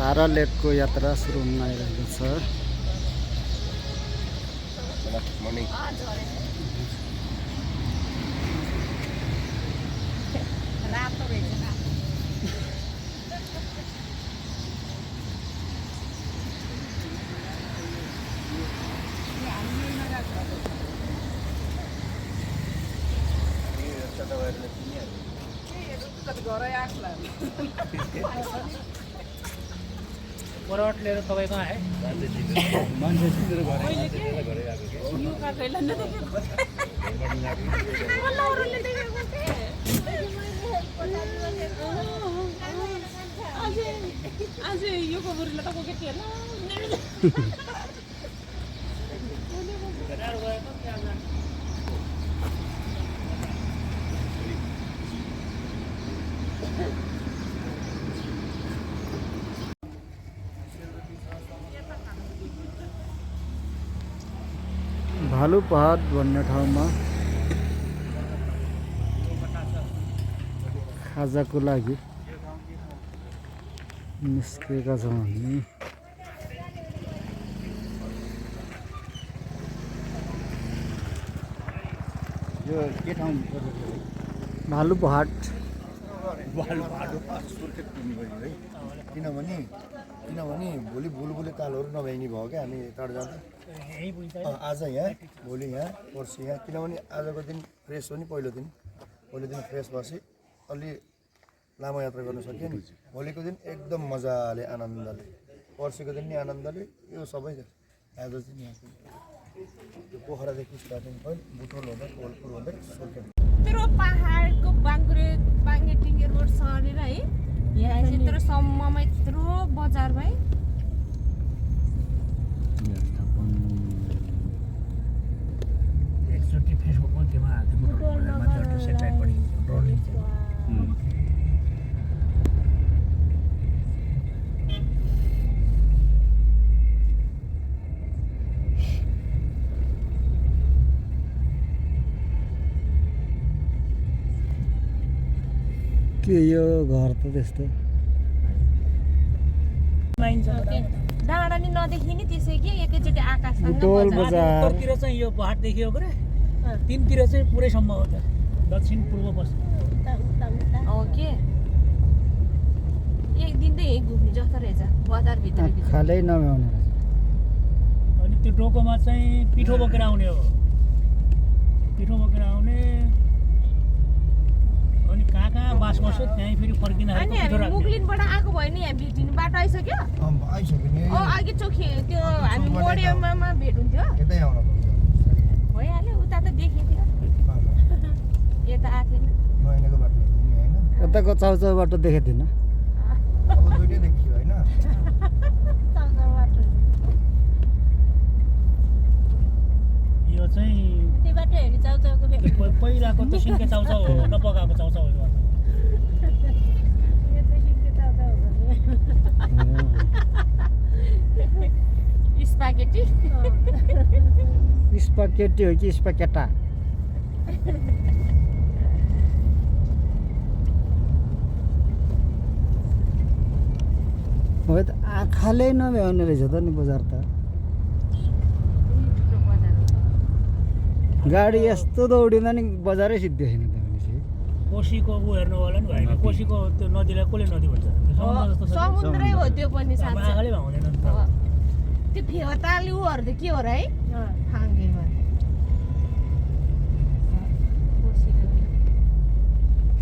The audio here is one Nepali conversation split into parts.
भारा लेकको यात्रा सुरु हुन आइरहेको छ। पराट लिएर तपाईँ कहाँ आए? मान्छे सिधै आज यो खबरले त कोके थिएन भालु पहाड भन्ने ठाउँमा खाजाको लागि निस्केका छौँ हामी। यो के ठाउँ भालु पहाड सुर्खेत पुग्नुपर्यो है। किनभने भोलि बुलबुले तालहरू नभ्याइने भयो क्या हामी यताबाट जाँदा। आज यहाँ भोलि यहाँ पर्सि यहाँ, किनभने आजको दिन फ्रेस हो नि। पहिलो दिन फ्रेस भएपछि अलि लामो यात्रा गर्न सक्यो नि। भोलिको दिन एकदम मजाले आनन्दले, पर्सिको दिन नि आनन्दले। यो सबै आज चाहिँ यहाँ त्यो पोखरादेखि स्टार्टिङ पोइन्ट बुटोल हुँदै कोलपुर हुँदै सुर्खेत। तेरो पहाडको बाङ्गेटिङ्गे रोड सरेर है यहाँ चाहिँ तेरो सम्ममा यत्रो बजार भाइ एकचोटि फेसबुकमा केमा हाल्थ्यो सेटेलाइट पनि ड्रोन के यो घर त त्यस्तो डाँडा नि नदेखिने त्यसै कि एकैचोटि आकाश बुटोल बजार उत्तरतिर चाहिँ यो पहाड देखियो गरे, तिनतिर चाहिँ पुरैसम्म हो त, दक्षिण पूर्व पश्चिम हो के एक दिन त यही घुम्ने जस्तो रहेछ बजारभित्र खालै नभ्याउने रहेछ। अनि त्यो टोकोमा चाहिँ पिठो बोकेर आउने हो। पिठो बोकेर आउने अनि कहाँ बास बस्यो त्यहीँ फेरि फर्किँदाखेरि अनि हामी मुगलिनबाट आएको भयो नि यहाँ भेटिनु बाटो आइसक्यो। अघि चोखे त्यो हामी मोडेमा भेट हुन्थ्यो भइहाल्यो। उता त देखेको थियो यता आएको थिएन। यताको चाउचाउबाट देखेको थिइनँ। यो चाहिँ त्यो बाटो हेरी चाउचाउको पहिलाको त सिन्के चाउचाउ हो, नपकाएको चाउचाउ हो। स्पागेटी स्पागेटी हो कि स्पागेटा? हो त आँखाले नभ्याउने रहेछ त नि बजार त। गाडी यस्तो दौडिँदा नि बजारै सिद्धि छैन त भनेपछि। कोसीको ऊ हेर्नु होला नि भाइ, कोसीको त्यो नदीलाई कसले नदी भन्छ? समुद्रै हो त्यो पनि साँच्चै। आँखाले भाउँदैन नि त। त्यो फेवाताले उहरू त के हो र है फाङ्गेमा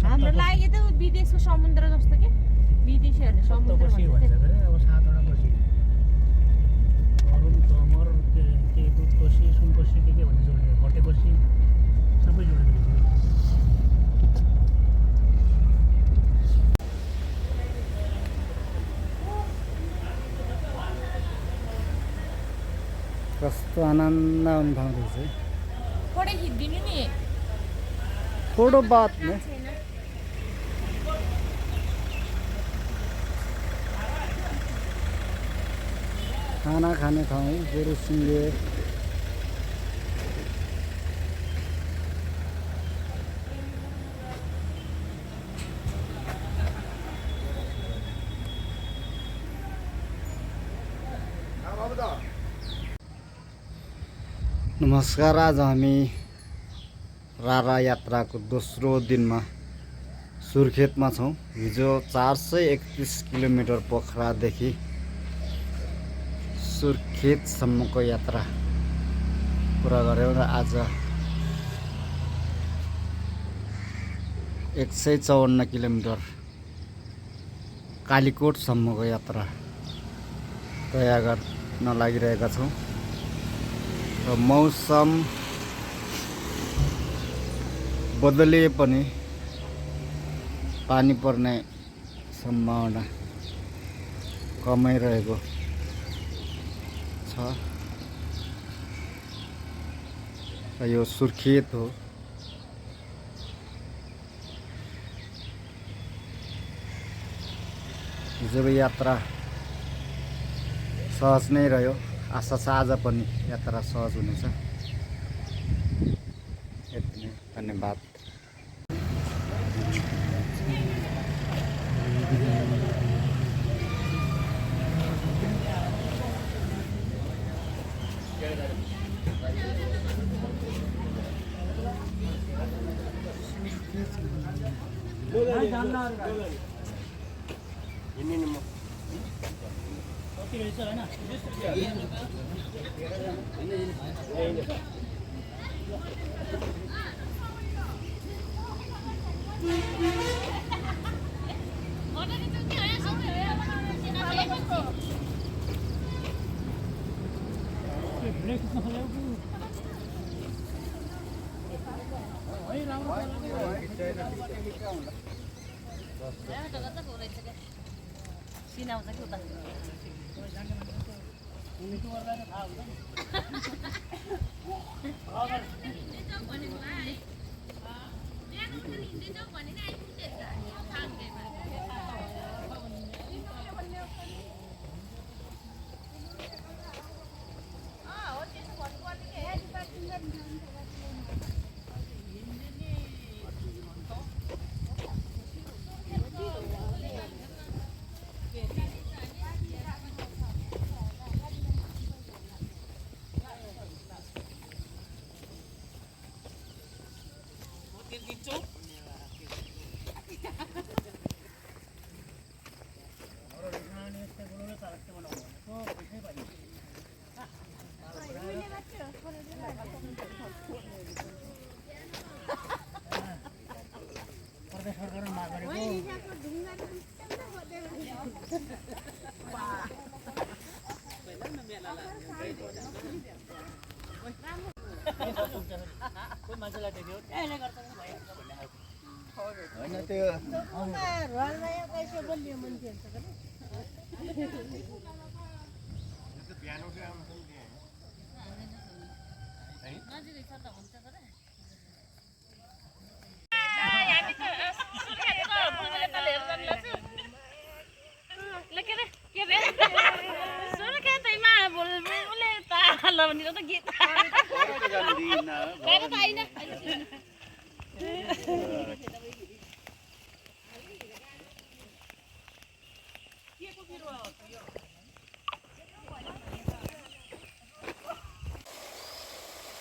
हाम्रो लागि त विदेशको समुद्र जस्तो के विदेशीहरूले समुद्र कोसी भन्छ गरे। अब 7वटा कोसी, अरुण तमर के दुध कोसी, सुन कोसी के भन्ने जोड्ने, भटे कोसी सबै जोडेको छ। कस्तो आनन्द आउने ठाउँ रहेछ है। फोटो खिचिदिनु नि फोटो बात में खाना खाने ठाउँ गुरुसिंगे नमस्कार, आज हामी रारा यात्राको दोस्रो दिनमा सुर्खेतमा छौँ। हिजो 431 किलोमिटर पोखरादेखि सुर्खेतसम्मको यात्रा पुरा गऱ्यौँ र आज 154 किलोमिटर कालीकोटसम्मको यात्रा तय गर्न लागिरहेका छौँ। र मौसम बदलिए पनि पानी पर्ने सम्भावना कमै रहेको छ। र यो सुर्खेत हो। हिजोको यात्रा सहज नै रह्यो। आशा छ आज पनि यात्रा सहज हुनेछ। यति नै, धन्यवाद।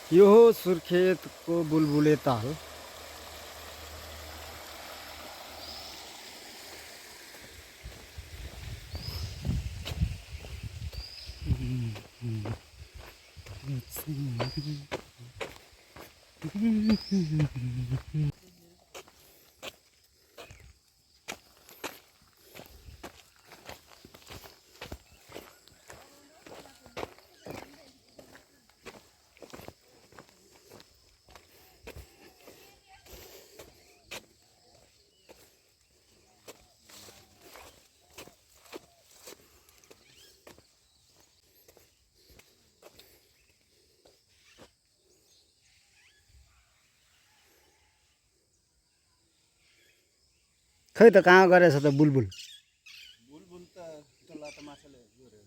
यो हो सुर्खेतको बुलबुले ताल। खै त कहाँ गरेछ त बुलबुल? बुलबुल त टोला त माछाले जोर्यो।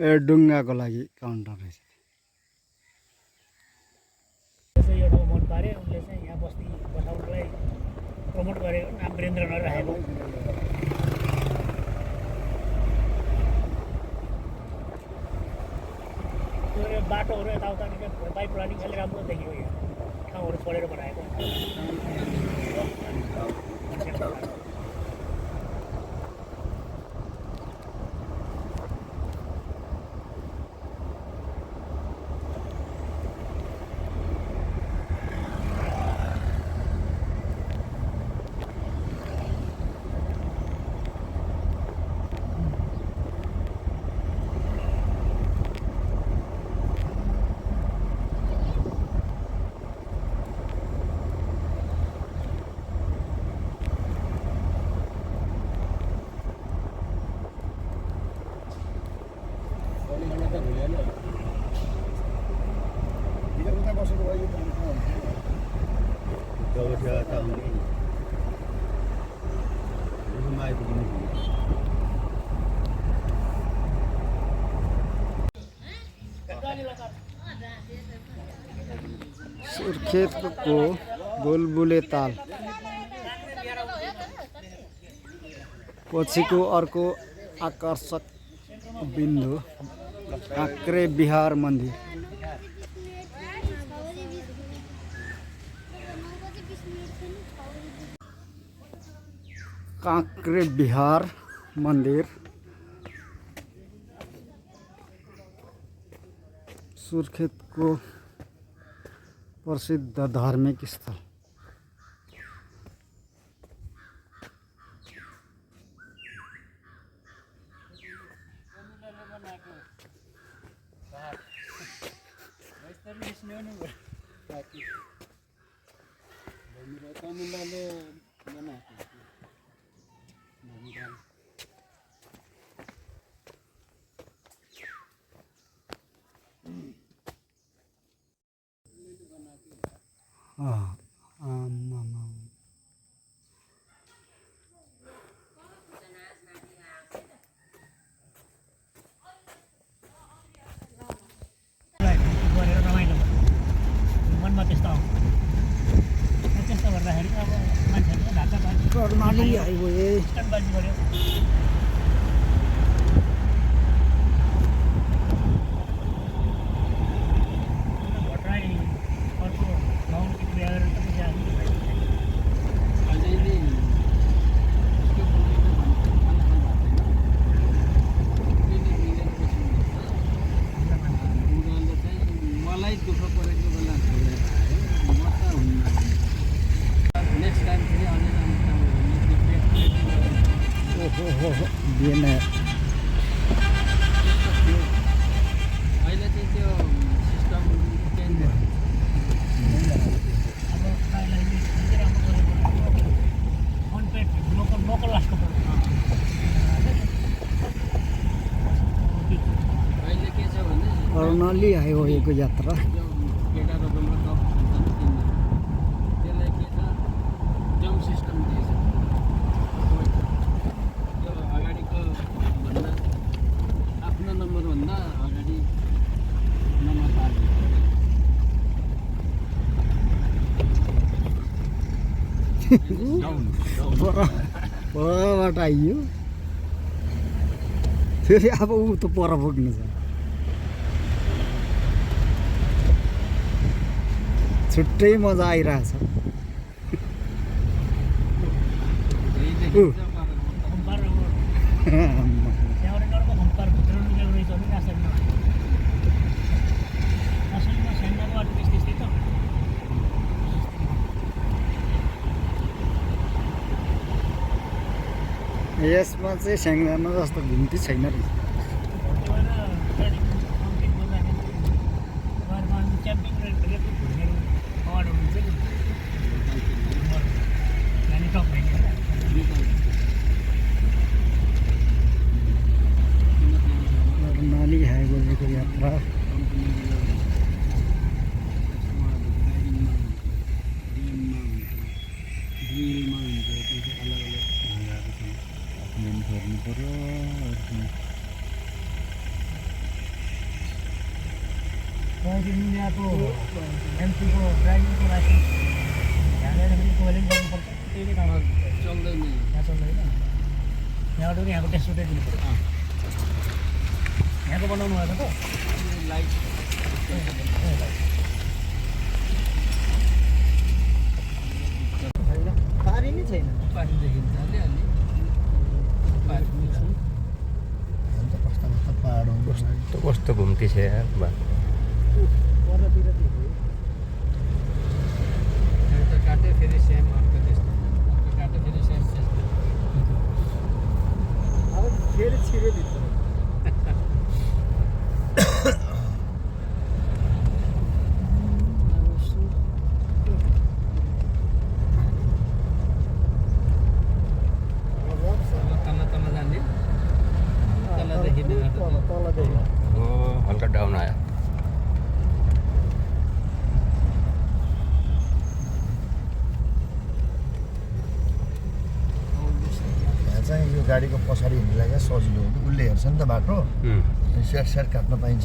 ए डुङ्गाको लागि काउन्टर रहेछ। यो ठाउँ मन पार्यो उनले चाहिँ यहाँ बस्ती बसाउनलाई प्रमोट गरेको नाम वीरेन्द्र नगर राखेको। बाटोहरू यताउता बाइक प्लानिङ खालि राम्रो देखियो यहाँ ठाउँहरू छोडेर बनाएको उता बसेको भयो सुर्खेतको बुलबुले ताल पछिको अर्को आकर्षक बिन्दु काँक्रे बिहार मन्दिर। काँक्रे बिहार मन्दिर सुर्खेतको प्रसिद्ध धार्मिक स्थल। गरेर रमाइलो मनमा त्यस्तो आउँछ त्यस्तो गर्दाखेरि अब मान्छेहरूले ढाकाबाजी कर्णाली हाइवे स्टन्टबाजी गर्यो भट्टराई अर्को गाउँ बिहार मलाई दुःख परेको बेला म त हुन्न नेक्स्ट टाइम फेरि अझै बिएन अहिले चाहिँ त्यो सिस्टम चेन्ज भयो अब प्रायलाई धेरै राम्रो गरेको अनपेड लोकल लास्टको अहिले के छ भने कर्णाली हाइवेको यात्रा त्यो 11 नोभेम्बर कप हुन्छ नि त्यसलाई के छ जम सिस्टम दिएछ त्यो अगाडिको भन्दा आफ्नो नम्बरभन्दा अगाडि नम्बर पार्नु परबाट आइयो फेरि अब ऊ त पर पुग्नु छ छुट्टै मजा आइरहेछ घुमपार त्यहाँबाट अर्को घुमपार भित्र निकाल्नु रहेछ भने रास्ता असलमा सेन्टरको बाटो त्यस्तै त यसमा चाहिँ स्याङ्जामा जस्तो घुम्ती छैन रहेछ क्याम्पिङ रेटको घुर्नेहरू अगाडि हुन्छ नि नानी टप कर्णाली हाइवेको यात्रा यहाँको एमपीको ड्राइभिङको लाइसेन्स यहाँनिर फेरि कोइलिङ गर्नुपर्छ त्यही काम चल्दैन यहाँ चल्दैन यहाँबाट पनि यहाँको टेस्ट उठाइ दिनु पऱ्यो यहाँको बनाउनु भएको त लाइट पानी नै छैन पानी देखिन्छ अलिअलि पानी पनि छ अन्त कस्तो कस्तो पाहाड कस्तो कस्तो घुम्ती छ यार बा परतिर देख्यो एउटा काटे फेरि सेम अर्को त्यस्तो अर्को काटे फेरि सेम त्यस्तो अब फेरि छिर्यो भित्र तल तल जाने तलदेखि नै तलदेखि ओ हल्का डाउन आयो यहाँ चाहिँ यो गाडीको पछाडि हिँड्नुलाई क्या सजिलो हुन्छ उसले हेर्छ नि त बाटो स्याट स्याट काट्न पाइन्छ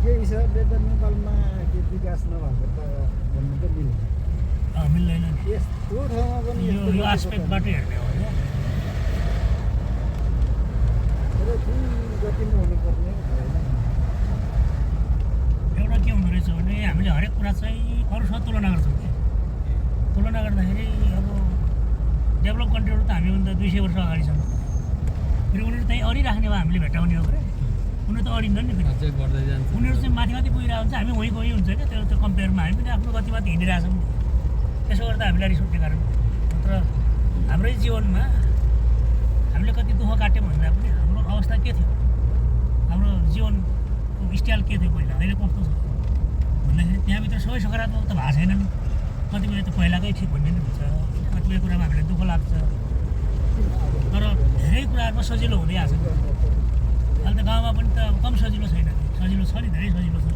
के हिसाबले त नेपालमा के विकास नभएको त भन्नु त मिल्दैन मिल्दैन नि यस्तो ठाउँमा पनि यो आस्पेक्टबाट हेर्ने हो होइन तर जुन गतिमा हुनुपर्ने होइन एउटा के हुँदो रहेछ भने हामीले हरेक कुरा चाहिँ अरूसँग तुलना गर्छौँ कि तुलना गर्दाखेरि अब डेभलप कन्ट्रीहरू त हामीभन्दा 200 वर्ष अगाडि छन् फेरि उनीहरू चाहिँ अडिराख्ने भयो हामीले भेटाउने हो भने उनीहरू त अडिँदैन नि फेरि अझै बढ्दै जान्छ उनीहरू चाहिँ माथि माथि पुगिरहेको हुन्छ हामी वहीँ गई हुन्छ क्या त्यो कम्पेयरमा हामी पनि आफ्नो गतिमाथि हिँडिरहेछौँ त्यसो गर्दा हामीलाई रिस उठ्ने कारण नत्र हाम्रै जीवनमा हामीले कति दुःख काट्यौँ भन्दा पनि हाम्रो अवस्था के थियो हाम्रो जीवनको स्टाइल के थियो पहिला अहिले कस्तो छ भन्दाखेरि त्यहाँभित्र सबै सकारात्मक त भएको छैन नि कतिपय त पहिलाकै ठिक भन्ने नि हुन्छ कतिपय कुरामा हामीलाई दुःख लाग्छ तर धेरै कुराहरूमा सजिलो हुँदै आएको छ अहिले त गाउँमा पनि त कम सजिलो छैन सजिलो छ नि धेरै सजिलो छ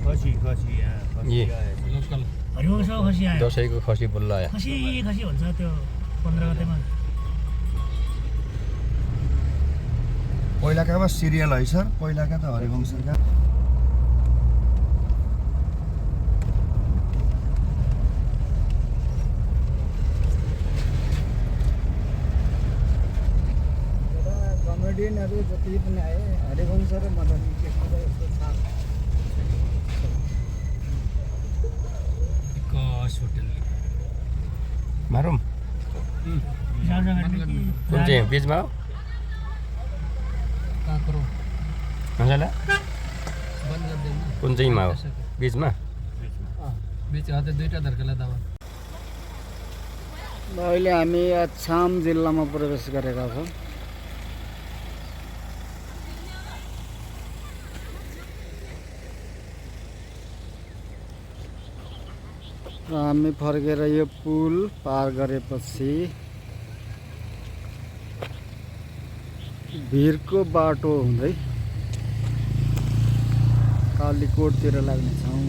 खसी खसी यहाँ ए लोकल हरिवंश खसी आयो दसैँको खसी बल्ल आयो खसी खसी हुन्छ त्यो 15 गतेमा पहिलाकामा सिरियल है सर पहिलाका त हरिवंशका कमेडियनहरू जति पनि आए हरिवंश र मदन कृष्ण र यस्तो छाप कस होटल मारौँ कुन चाहिँ बिचमा हो काँक्रो मजाला बन्द गरिदिनु कुन चाहिँमा हो बिचमा बिच अझै दुईवटा धर्केला दबा अहिले हामी अछाम जिल्लामा प्रवेश गरेका छौँ र हामी फर्केर यो पुल पार गरेपछि भिरको बाटो हुँदै कालीकोटतिर लाग्नेछौँ